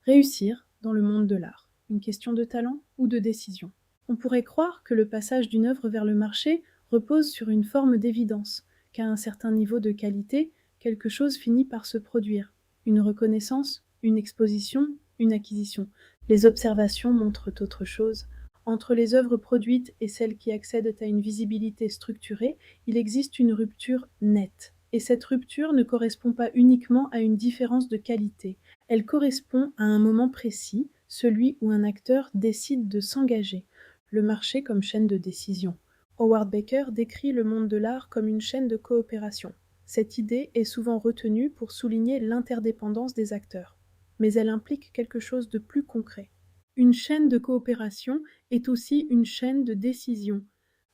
Réussir dans le monde de l'art, une question de talent ou de décision. On pourrait croire que le passage d'une œuvre vers le marché repose sur une forme d'évidence, qu'à un certain niveau de qualité, quelque chose finit par se produire. Une reconnaissance, une exposition, une acquisition. Les observations montrent autre chose. Entre les œuvres produites et celles qui accèdent à une visibilité structurée, il existe une rupture nette. Et cette rupture ne correspond pas uniquement à une différence de qualité. Elle correspond à un moment précis, celui où un acteur décide de s'engager. Le marché comme chaîne de décision. Howard Baker décrit le monde de l'art comme une chaîne de coopération. Cette idée est souvent retenue pour souligner l'interdépendance des acteurs. Mais elle implique quelque chose de plus concret. Une chaîne de coopération est aussi une chaîne de décision.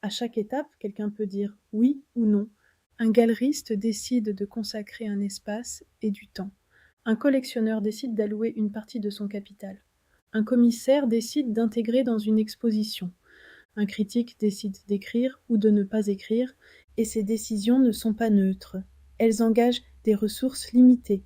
À chaque étape, quelqu'un peut dire oui ou non. Un galeriste décide de consacrer un espace et du temps. Un collectionneur décide d'allouer une partie de son capital. Un commissaire décide d'intégrer dans une exposition. Un critique décide d'écrire ou de ne pas écrire, et ces décisions ne sont pas neutres. Elles engagent des ressources limitées.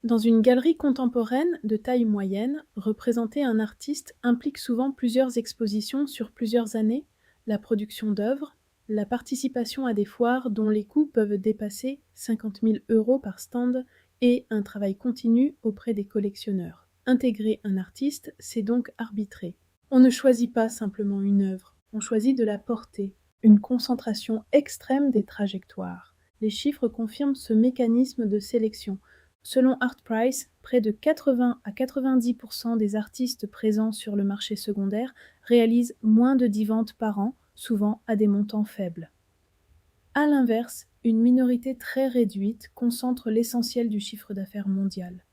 Dans une galerie contemporaine de taille moyenne, représenter un artiste implique souvent plusieurs expositions sur plusieurs années, la production d'œuvres, la participation à des foires dont les coûts peuvent dépasser 50 000 € par stand et un travail continu auprès des collectionneurs. Intégrer un artiste, c'est donc arbitrer. On ne choisit pas simplement une œuvre, on choisit de la porter, une concentration extrême des trajectoires. Les chiffres confirment ce mécanisme de sélection. Selon Artprice, près de 80 à 90% des artistes présents sur le marché secondaire réalisent moins de 10 ventes par an, souvent à des montants faibles. À l'inverse, une minorité très réduite concentre l'essentiel du chiffre d'affaires mondial.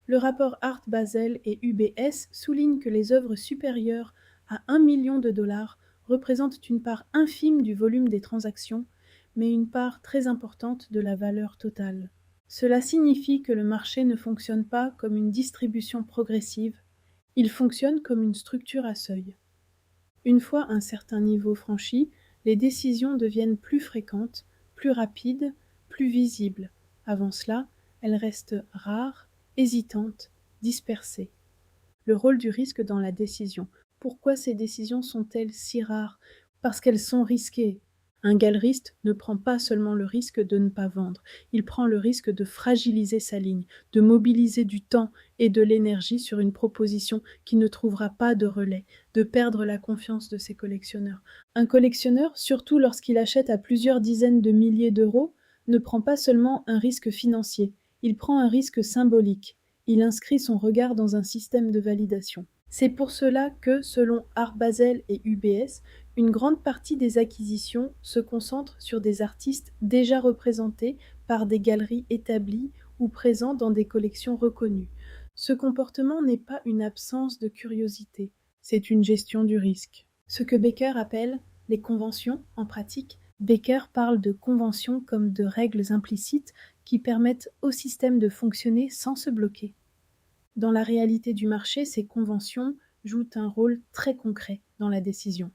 Le rapport Art Basel et UBS souligne que les œuvres supérieures à 1 million de dollars représentent une part infime du volume des transactions, mais une part très importante de la valeur totale. Cela signifie que le marché ne fonctionne pas comme une distribution progressive, il fonctionne comme une structure à seuil. Une fois un certain niveau franchi, les décisions deviennent plus fréquentes, plus rapides, plus visibles. Avant cela, elles restent rares, hésitantes, dispersées. Le rôle du risque dans la décision. Pourquoi ces décisions sont-elles si rares? Parce qu'elles sont risquées. Un galeriste ne prend pas seulement le risque de ne pas vendre, il prend le risque de fragiliser sa ligne, de mobiliser du temps et de l'énergie sur une proposition qui ne trouvera pas de relais, de perdre la confiance de ses collectionneurs. Un collectionneur, surtout lorsqu'il achète à plusieurs dizaines de milliers d'euros, ne prend pas seulement un risque financier, il prend un risque symbolique. Il inscrit son regard dans un système de validation. C'est pour cela que, selon Art Basel et UBS, une grande partie des acquisitions se concentre sur des artistes déjà représentés par des galeries établies ou présents dans des collections reconnues. Ce comportement n'est pas une absence de curiosité, c'est une gestion du risque. Ce que Baker appelle les conventions, en pratique, Baker parle de conventions comme de règles implicites qui permettent au système de fonctionner sans se bloquer. Dans la réalité du marché, ces conventions jouent un rôle très concret dans la décision.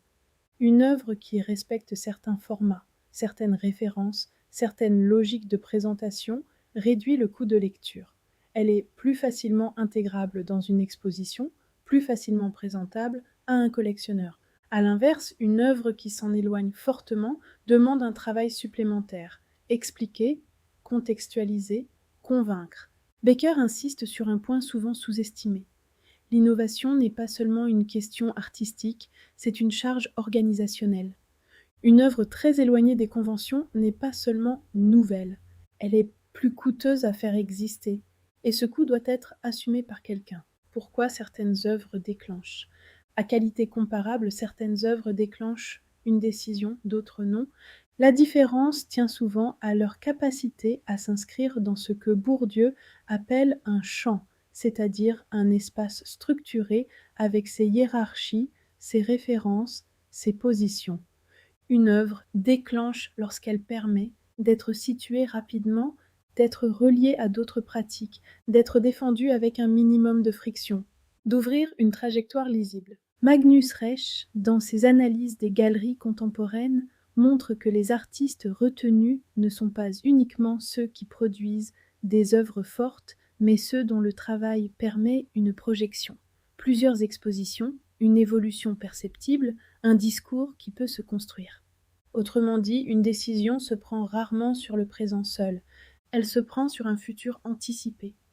Une œuvre qui respecte certains formats, certaines références, certaines logiques de présentation réduit le coût de lecture. Elle est plus facilement intégrable dans une exposition, plus facilement présentable à un collectionneur. À l'inverse, une œuvre qui s'en éloigne fortement demande un travail supplémentaire. Expliquer, contextualiser, convaincre. Baker insiste sur un point souvent sous-estimé. L'innovation n'est pas seulement une question artistique, c'est une charge organisationnelle. Une œuvre très éloignée des conventions n'est pas seulement nouvelle, elle est plus coûteuse à faire exister, et ce coût doit être assumé par quelqu'un. Pourquoi certaines œuvres déclenchent? À qualité comparable, certaines œuvres déclenchent une décision, d'autres non. La différence tient souvent à leur capacité à s'inscrire dans ce que Bourdieu appelle un champ, c'est-à-dire un espace structuré avec ses hiérarchies, ses références, ses positions. Une œuvre déclenche lorsqu'elle permet d'être située rapidement, d'être reliée à d'autres pratiques, d'être défendue avec un minimum de friction, d'ouvrir une trajectoire lisible. Magnus Reich, dans ses analyses des galeries contemporaines, montre que les artistes retenus ne sont pas uniquement ceux qui produisent des œuvres fortes, mais ceux dont le travail permet une projection. Plusieurs expositions, une évolution perceptible, un discours qui peut se construire. Autrement dit, une décision se prend rarement sur le présent seul, elle se prend sur un futur anticipé,